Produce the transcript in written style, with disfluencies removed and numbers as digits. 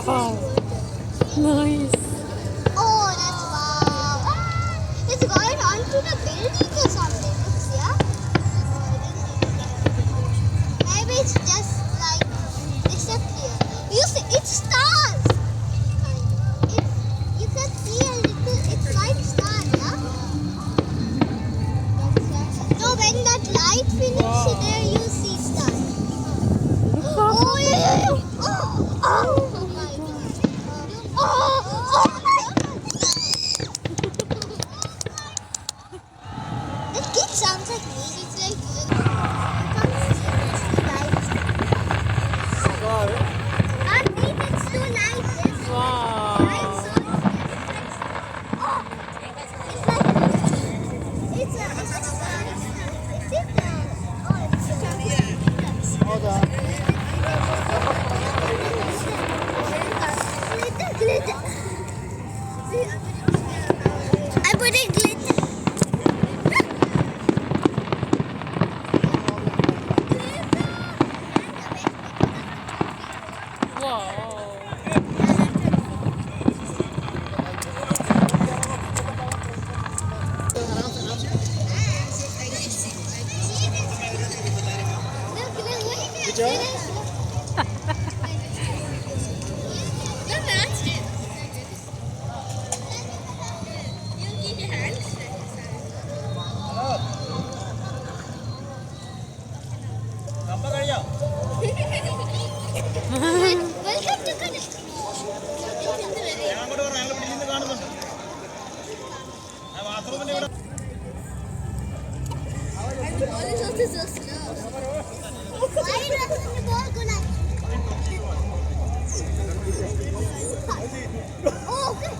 Wow. Nice. Oh, that's wow. It's going onto the building or something. Looks, yeah? Maybe it's just like disappear. You see, it stars. You can see a little, it's like star, yeah? No, when that light finishes, there you see stars. Oh, yeah, yeah, yeah. Oh my god. Oh my god. That kid sounds like me. It's like, I think it's too light. Yes. Light, Wow. so oh, it's a, is it glitter. I put it glitter. Wow. Welcome to Corniche. Why doesn't the ball go like? Oh, okay.